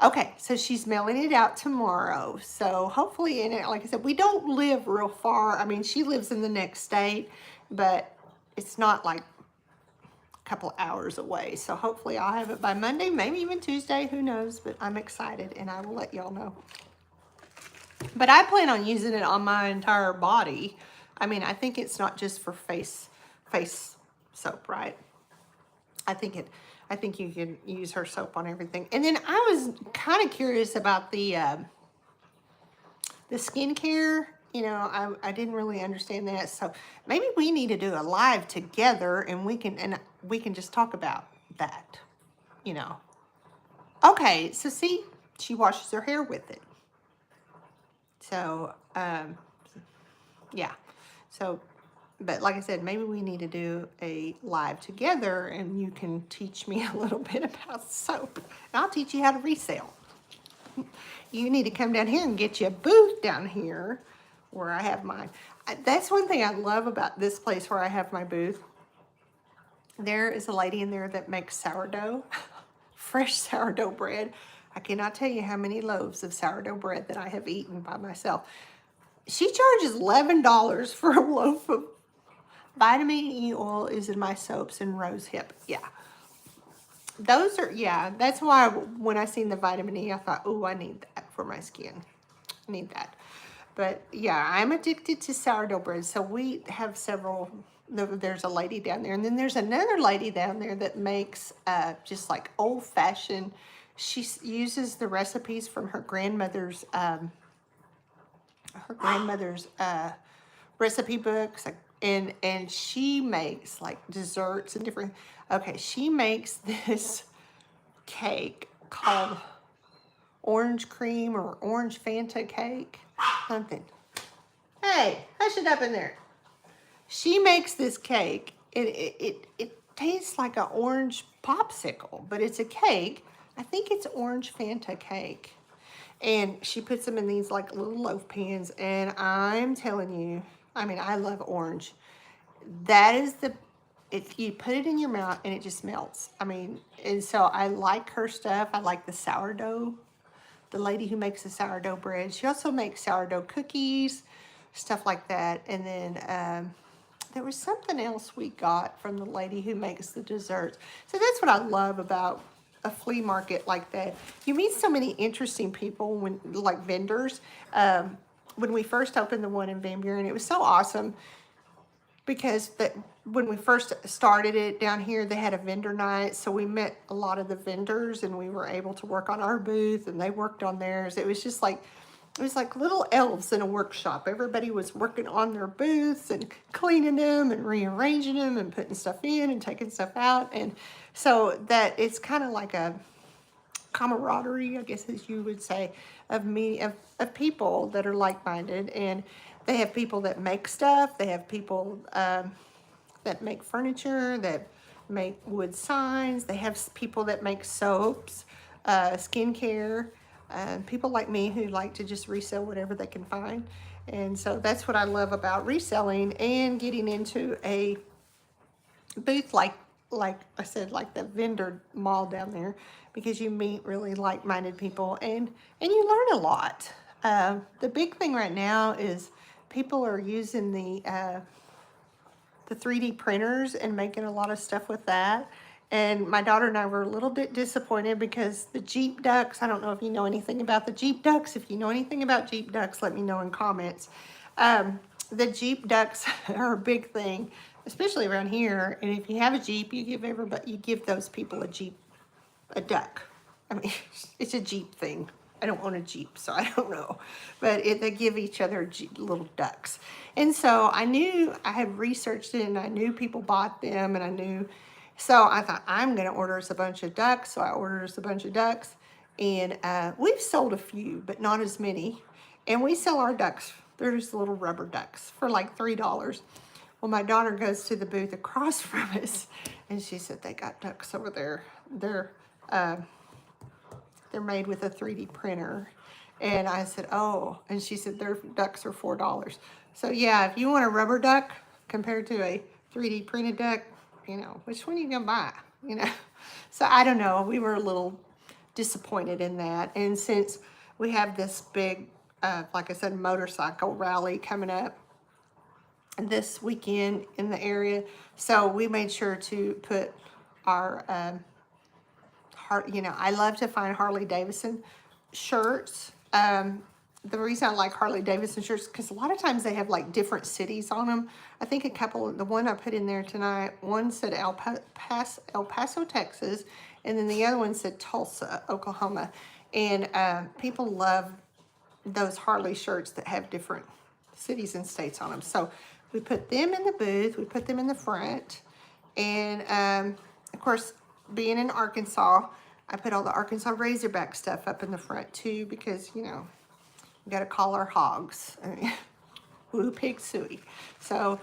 Okay, so she's mailing it out tomorrow. So hopefully, like I said, we don't live real far. She lives in the next state, but it's not like a couple hours away. So hopefully I'll have it by Monday, maybe even Tuesday, who knows, but I'm excited, and I will let y'all know. But I plan on using it on my entire body. I think it's not just for face soap, right? I think you can use her soap on everything. And then I was kind of curious about the skincare. I didn't really understand that. So maybe we need to do a live together, and we can just talk about that. Okay, so see, she washes her hair with it. So, yeah. So, but like I said, maybe we need to do a live together, and you can teach me a little bit about soap. And I'll teach you how to resell. You need to come down here and get you a booth down here where I have mine. That's one thing I love about this place where I have my booth. There is a lady in there that makes sourdough, fresh sourdough bread. I cannot tell you how many loaves of sourdough bread that I have eaten by myself. She charges $11 for a loaf of vitamin E oil is in my soaps and rose hip. Yeah. That's why when I seen the vitamin E, I thought, oh, I need that for my skin. I need that. But yeah, I'm addicted to sourdough bread. So we have several. There's a lady down there, and then there's another lady down there that makes just like old-fashioned. She uses the recipes from her grandmother's her grandmother's recipe books, and she makes like desserts and different. Okay, she makes this cake called orange cream or orange Fanta cake, something. Hey, hush it up in there. She makes this cake. It tastes like an orange popsicle, but it's a cake. I think it's orange Fanta cake. And she puts them in these like little loaf pans. And I'm telling you, I mean, I love orange. That is if you put it in your mouth and it just melts. I mean, and so I like her stuff. I like the sourdough. The lady who makes the sourdough bread. She also makes sourdough cookies, stuff like that. And then there was something else we got from the lady who makes the desserts. So that's what I love about a flea market like that. You meet so many interesting people, when like vendors. When we first opened the one in Van Buren, it was so awesome because when we first started it down here, they had a vendor night. So we met a lot of the vendors and we were able to work on our booth and they worked on theirs. It was just like, it was like little elves in a workshop. Everybody was working on their booths and cleaning them and rearranging them and putting stuff in and taking stuff out. And so that it's kind of like a camaraderie, I guess as you would say, of people that are like-minded. And they have people that make stuff. They have people that make furniture, that make wood signs. They have people that make soaps, skincare. People like me who like to just resell whatever they can find. And so that's what I love about reselling and getting into a booth like I said, like the vendor mall down there, because you meet really like-minded people and you learn a lot. The big thing right now is people are using the 3D printers and making a lot of stuff with that. And my daughter and I were a little bit disappointed because the Jeep ducks, I don't know if you know anything about the Jeep ducks. If you know anything about Jeep ducks, let me know in comments. The Jeep ducks are a big thing, especially around here. And if you have a Jeep, you give those people a duck. I mean, it's a Jeep thing. I don't own a Jeep, so I don't know. But they give each other little ducks. And so I knew, I had researched it and I knew people bought them and I knew. So I thought, I'm going to order us a bunch of ducks. So I ordered us a bunch of ducks. And we've sold a few, but not as many. And we sell our ducks. They're just little rubber ducks for like $3. Well, my daughter goes to the booth across from us and she said, they got ducks over there. They're made with a 3D printer. And I said, oh, and she said, their ducks are $4. So yeah, if you want a rubber duck compared to a 3D printed duck, you know, which one are you gonna buy, you know? So I don't know, we were a little disappointed in that. And since we have this big, like I said, motorcycle rally coming up this weekend in the area, so we made sure to put our, you know, I love to find Harley Davidson shirts. The reason I like Harley Davidson shirts, because a lot of times they have like different cities on them. I think the one I put in there tonight, one said El Paso, Texas, and then the other one said Tulsa, Oklahoma. And people love those Harley shirts that have different cities and states on them. So we put them in the booth, we put them in the front, and of course, being in Arkansas, I put all the Arkansas Razorback stuff up in the front too, because, you know, you got to call our hogs. I mean, woo pig suey. So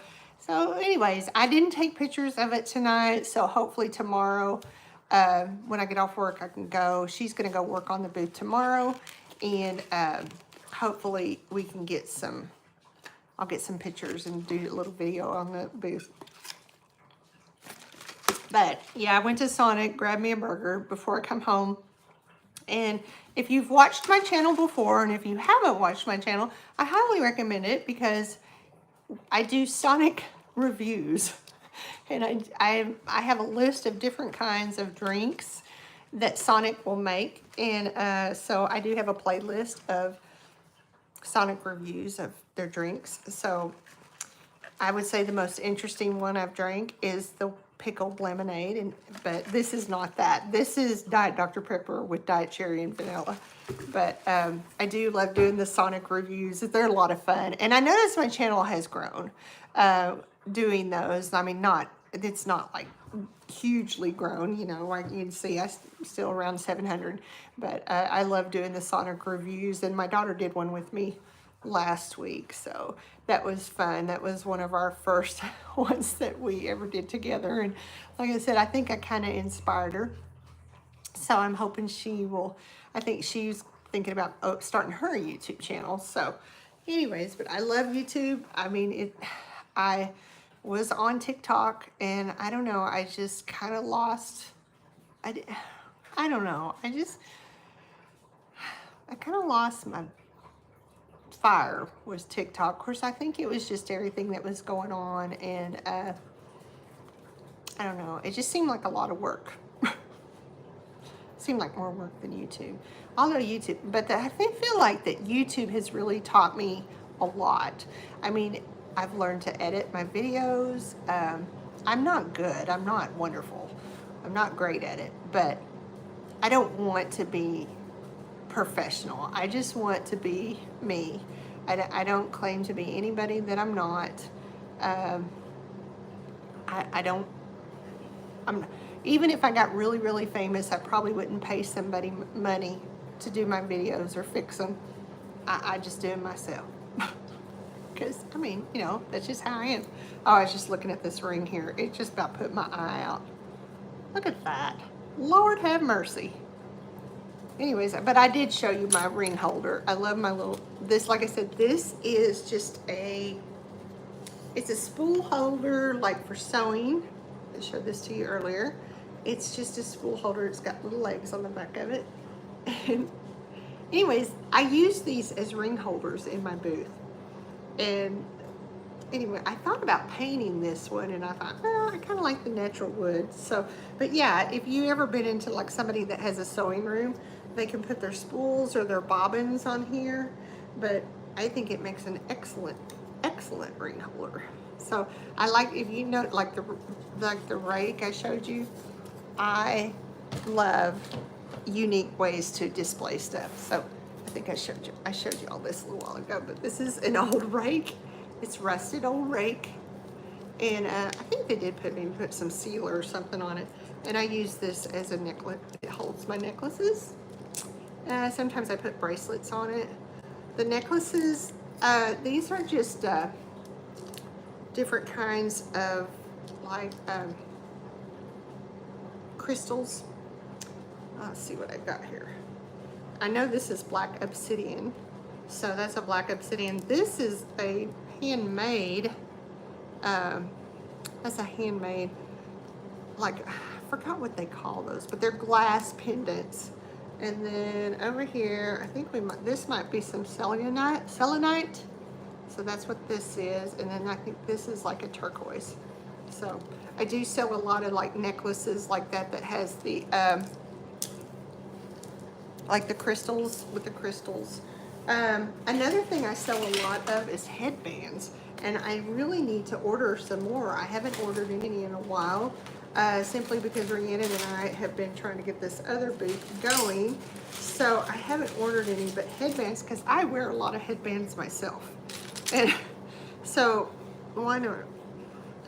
anyways, I didn't take pictures of it tonight, so hopefully tomorrow, when I get off work, I can go. She's going to go work on the booth tomorrow, and hopefully we can get I'll get some pictures and do a little video on the booth. But yeah, I went to Sonic, grabbed me a burger before I come home. And if you've watched my channel before, and if you haven't watched my channel, I highly recommend it because I do Sonic reviews. And I have a list of different kinds of drinks that Sonic will make. And so I do have a playlist of Sonic reviews of their drinks. So I would say the most interesting one I've drank is the pickled lemonade, but this is not that. This is Diet Dr. Pepper with Diet Cherry and vanilla. But I do love doing the Sonic reviews. They're a lot of fun. And I noticed my channel has grown doing those. I mean, it's not like hugely grown, you know, like you can see I'm still around 700. But I love doing the Sonic reviews. And my daughter did one with me last week, so that was fun. That was one of our first ones that we ever did together, and like I said, I think I kind of inspired her, so I'm hoping she will. I think she's thinking about starting her YouTube channel. So anyways, but I love YouTube. I mean, I was on TikTok, and I don't know, I just kind of lost, I don't know, I kind of lost my fire was TikTok. Of course, I think it was just everything that was going on, and I don't know, it just seemed like a lot of work. Seemed like more work than YouTube. Although YouTube, but I feel like that YouTube has really taught me a lot. I mean, I've learned to edit my videos. I'm not good. I'm not wonderful. I'm not great at it, but I don't want to be professional. I just want to be me. I don't claim to be anybody that I'm not. I don't, even if I got really, really famous, I probably wouldn't pay somebody money to do my videos or fix them. I just do them myself. Because, I mean, you know, that's just how I am. Oh, I was just looking at this ring here. It just about put my eye out. Look at that. Lord have mercy. Anyways, but I did show you my ring holder. I love my little, this, like I said, this is just it's a spool holder, like for sewing. I showed this to you earlier. It's just a spool holder. It's got little legs on the back of it. And anyways, I use these as ring holders in my booth. And anyway, I thought about painting this one, and I thought, well, I kind of like the natural wood. So, but yeah, if you ever been into like somebody that has a sewing room, they can put their spools or their bobbins on here. But I think it makes an excellent ring holder. So I like, if you know, like the rake I showed you, I love unique ways to display stuff. So I think I showed you all this a little while ago, but this is an old rake. It's rusted old rake. And I think they did put some sealer or something on it. And I use this as a necklace. It holds my necklaces. Sometimes I put bracelets on it. The necklaces, these are just different kinds of like crystals. Let's see what I've got here. I know this is black obsidian, so that's a black obsidian. This is a handmade, that's a handmade, like, I forgot what they call those, but they're glass pendants. And then over here, I think this might be some selenite. So that's what this is. And then I think this is like a turquoise. So I do sell a lot of like necklaces like that has the, like the crystals with the crystals. Another thing I sell a lot of is headbands. And I really need to order some more. I haven't ordered any in a while. Simply because Rhiannon and I have been trying to get this other booth going. So I haven't ordered any but headbands, because I wear a lot of headbands myself. And so, why not?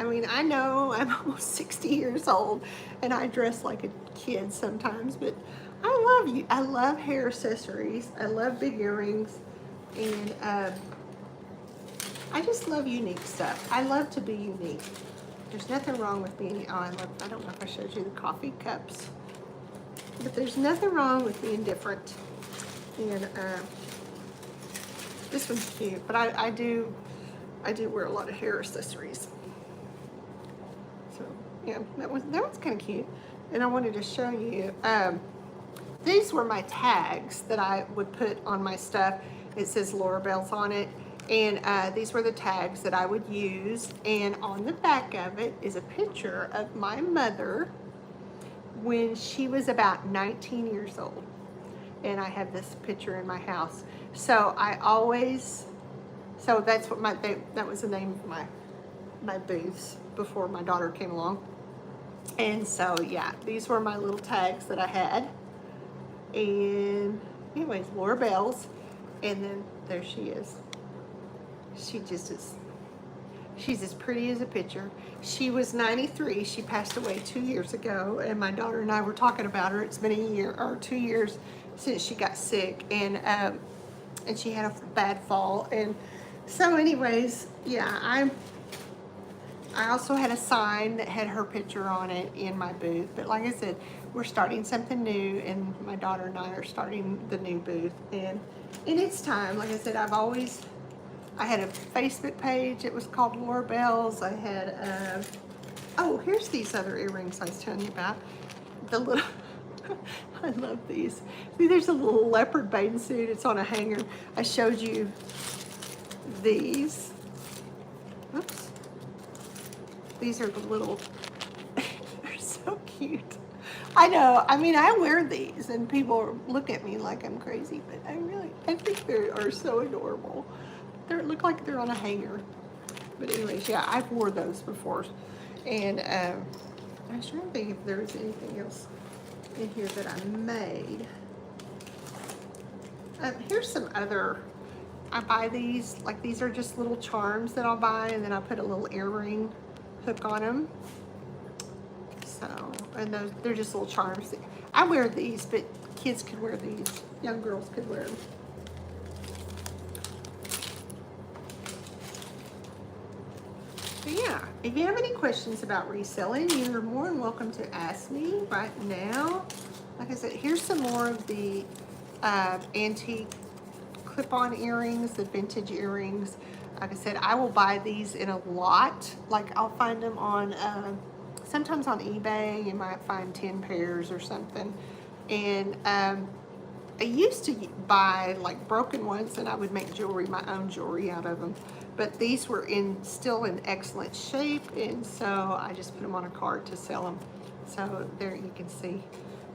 I mean, I know I'm almost 60 years old and I dress like a kid sometimes, but I love hair accessories. I love big earrings, and I just love unique stuff. I love to be unique. There's nothing wrong with being, I don't know if I showed you the coffee cups, but there's nothing wrong with being different. And this one's cute, but I do wear a lot of hair accessories. So yeah, that one's kind of cute. And I wanted to show you, these were my tags that I would put on my stuff. It says Laura Bells on it. And these were the tags that I would use. And on the back of it is a picture of my mother when she was about 19 years old. And I have this picture in my house. So that's what that was the name of my booths before my daughter came along. And so, yeah, these were my little tags that I had. And anyways, Laura Bell's. And then there she is. She just is, she's as pretty as a picture. She was 93. She passed away 2 years ago. And my daughter and I were talking about her. It's been a year or 2 years since she got sick. And she had a bad fall. And so anyways, yeah, I also had a sign that had her picture on it in my booth. But like I said, we're starting something new, and my daughter and I are starting the new booth. And it's time. Like I said, I had a Facebook page. It was called Laura Bell's. I had, oh, here's these other earrings I was telling you about. The little, I love these. See, there's a little leopard bathing suit. It's on a hanger. I showed you these. Oops. These are the little, they're so cute. I know, I mean, I wear these and people look at me like I'm crazy, but I think they are so adorable. They look like they're on a hanger. But anyways, yeah, I've wore those before. And I was trying to think if there was anything else in here that I made. Here's some other, I buy these, like these are just little charms that I'll buy, and then I put a little earring hook on them. So, and those, they're just little charms. I wear these, but kids could wear these. Young girls could wear them. But yeah, if you have any questions about reselling, you're more than welcome to ask me right now. Like I said, here's some more of the antique clip-on earrings, the vintage earrings. Like I said, I will buy these in a lot. Like I'll find them on, sometimes on eBay, you might find 10 pairs or something. And I used to buy like broken ones, and I would make jewelry, my own jewelry out of them. But these were still in excellent shape, and so I just put them on a card to sell them. So there you can see.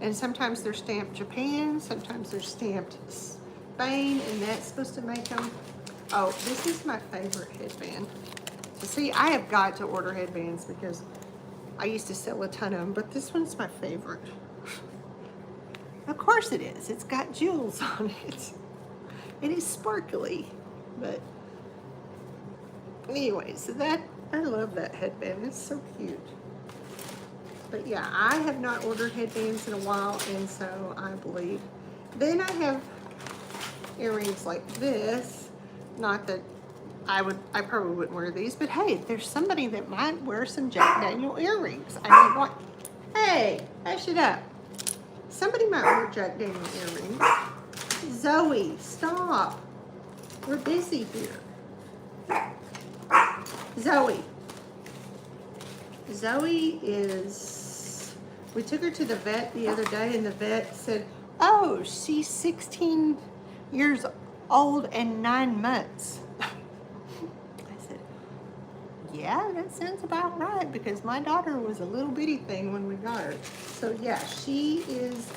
And sometimes they're stamped Japan, sometimes they're stamped Spain, and that's supposed to make them. Oh, this is my favorite headband. So see, I have got to order headbands because I used to sell a ton of them, but this one's my favorite. Of course it is. It's got jewels on it. It is sparkly, but anyway, so that, I love that headband. It's so cute. But yeah, I have not ordered headbands in a while, and so I believe. Then I have earrings like this. Not that I probably wouldn't wear these, but hey, there's somebody that might wear some Jack Daniel earrings. I mean, what? Hey, hush it up. Somebody might wear Jack Daniel earrings. Zoe, stop. We're busy here. Zoe. Zoe is, we took her to the vet the other day, and the vet said, oh, she's 16 years old and 9 months. I said, yeah, that sounds about right, because my daughter was a little bitty thing when we got her. So yeah, she is,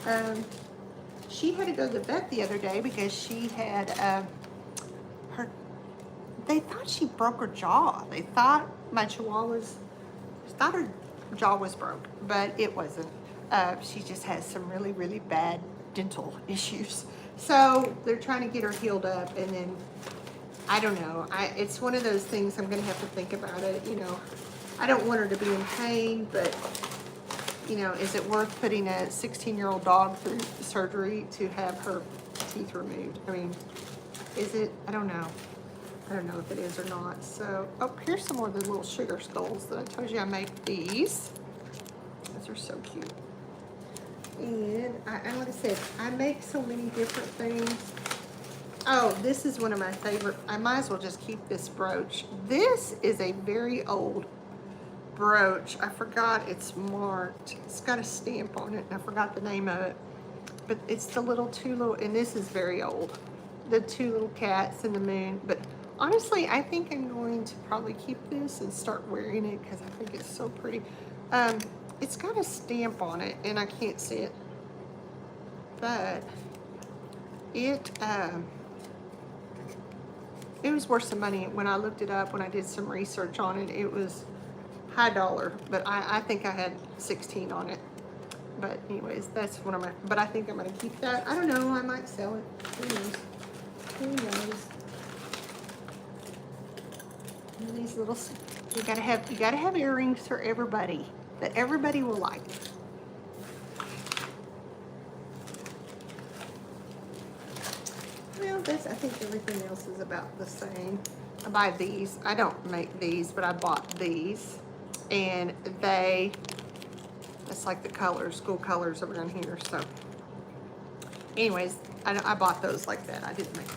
she had to go to the vet the other day because she had, they thought she broke her jaw. They thought my chihuahuas, thought her jaw was broke, but it wasn't. She just has some really, really bad dental issues. So they're trying to get her healed up, and then, I don't know. It's one of those things I'm gonna have to think about it, you know. I don't want her to be in pain, but, you know, is it worth putting a 16-year-old dog through surgery to have her teeth removed? I mean, is it? I don't know. I don't know if it is or not. So, oh, here's some more of the little sugar skulls that I told you I make these. Those are so cute. And like I said, I make so many different things. Oh, this is one of my favorite. I might as well just keep this brooch. This is a very old brooch. I forgot it's marked. It's got a stamp on it, and I forgot the name of it. But it's the two little, and this is very old. The 2 little cats and the moon. But honestly, I think I'm going to probably keep this and start wearing it because I think it's so pretty. It's got a stamp on it, and I can't see it. But it was worth some money. When I looked it up, when I did some research on it, it was high dollar, but I think I had 16 on it. But anyways, that's one of my, but I think I'm gonna keep that. I don't know, I might sell it. Who knows? Who knows? And these little, you gotta have earrings for everybody that everybody will like. Well, that's, I think everything else is about the same. I buy these. I don't make these, but I bought these. And that's like the colors, school colors around here. So anyways, I bought those like that. I didn't make them.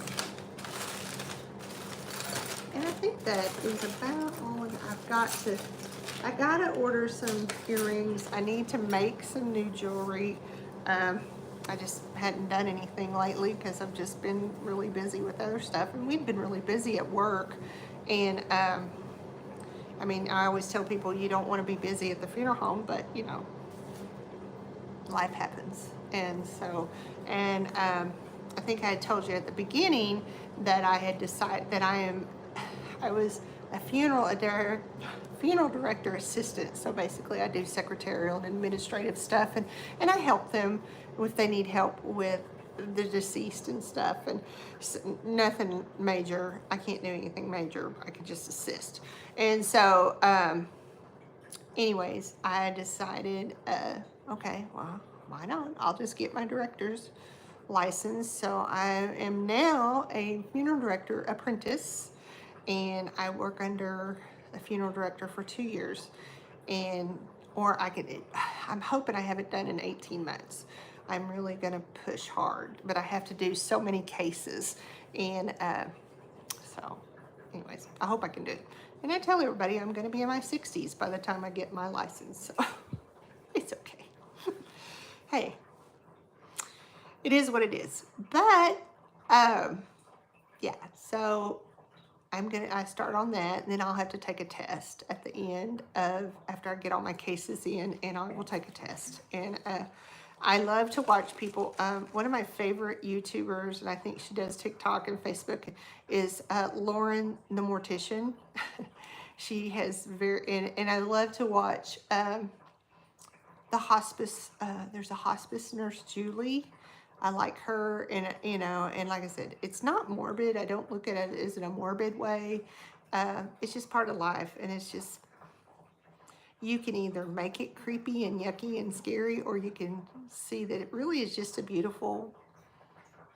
And I think that is about all I gotta order some earrings. I need to make some new jewelry. I just hadn't done anything lately because I've just been really busy with other stuff, and we've been really busy at work. And I mean, I always tell people you don't want to be busy at the funeral home, but you know, life happens. And so, and I think I had told you at the beginning that I had decided that I was a funeral director assistant. So basically I do secretarial and administrative stuff, and I help them if they need help with the deceased and stuff, and nothing major. I can't do anything major. I can just assist. And so anyways, I decided, okay, well, why not? I'll just get my director's license. So I am now a funeral director apprentice, and I work under a funeral director for 2 years. And, or I'm hoping I have it done in 18 months. I'm really gonna push hard, but I have to do so many cases. And so anyways, I hope I can do it. And I tell everybody I'm gonna be in my 60s by the time I get my license, so it's okay. Hey, it is what it is. But yeah, so I start on that, and then I'll have to take a test at the end after I get all my cases in, and I will take a test. And I love to watch people. One of my favorite YouTubers, and I think she does TikTok and Facebook, is Lauren the Mortician. She has and I love to watch the hospice. There's a hospice nurse, Julie. I like her, and you know, and like I said, it's not morbid. I don't look at it as in a morbid way. It's just part of life, and it's just, you can either make it creepy and yucky and scary, or you can see that it really is just a beautiful,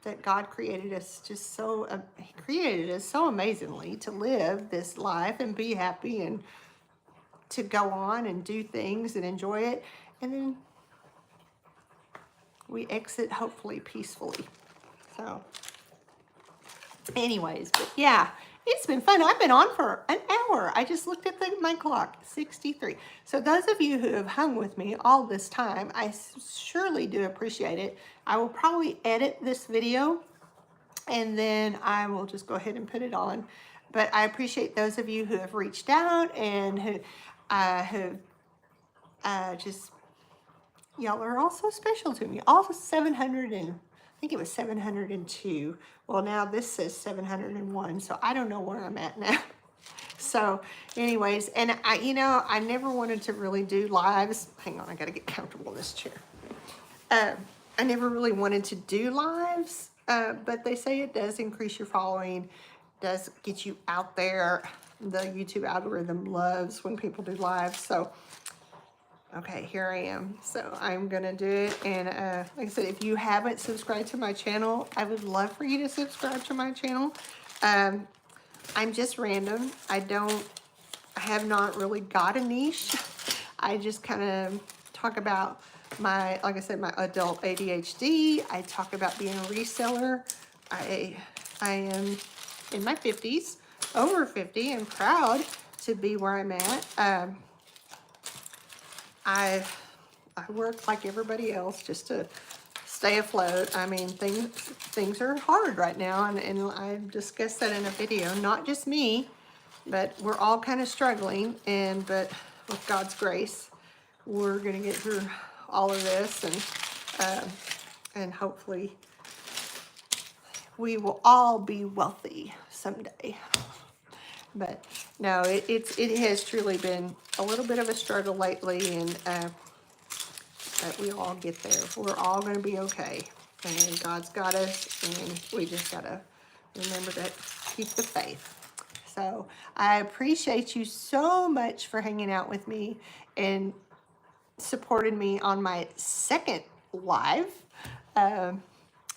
that God created us just so, He created us so amazingly to live this life and be happy and to go on and do things and enjoy it. And then we exit hopefully peacefully. So anyways, but yeah, it's been fun. I've been on for an hour. I just looked at my clock, 63. So those of you who have hung with me all this time, I surely do appreciate it. I will probably edit this video, and then I will just go ahead and put it on. But I appreciate those of you who have reached out and who just, y'all are all so special to me. All 700 and, I think it was 702. Well, now this says 701, so I don't know where I'm at now. So anyways, and I never wanted to really do lives. Hang on, I gotta get comfortable in this chair. I never really wanted to do lives, but they say it does increase your following, does get you out there. The YouTube algorithm loves when people do lives. So okay, here I am. So I'm gonna do it. And like I said, if you haven't subscribed to my channel, I would love for you to subscribe to my channel. I'm just random. I have not really got a niche. I just kind of talk about like I said, my adult ADHD. I talk about being a reseller. I am in my 50s, over 50, and proud to be where I'm at. I work like everybody else just to stay afloat. I mean, things are hard right now, and I discussed that in a video. Not just me, but we're all kind of struggling, but with God's grace, we're gonna get through all of this, and hopefully we will all be wealthy someday. But no, it has truly been a little bit of a struggle lately, and but we all get there. We're all going to be okay, and God's got us, and we just gotta remember to keep the faith. So I appreciate you so much for hanging out with me and supported me on my second live. Um,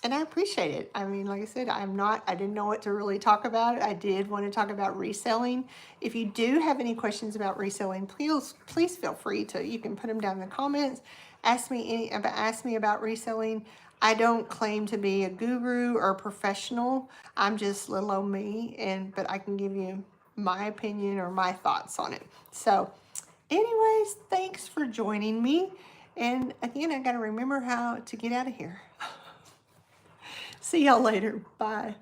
and I appreciate it. I mean, like I said, I didn't know what to really talk about. I did want to talk about reselling. If you do have any questions about reselling, please feel free to, you can put them down in the comments. Ask me about reselling. I don't claim to be a guru or a professional. I'm just little old me, but I can give you my opinion or my thoughts on it. So anyways, thanks for joining me. And again, I got to remember how to get out of here. See y'all later. Bye.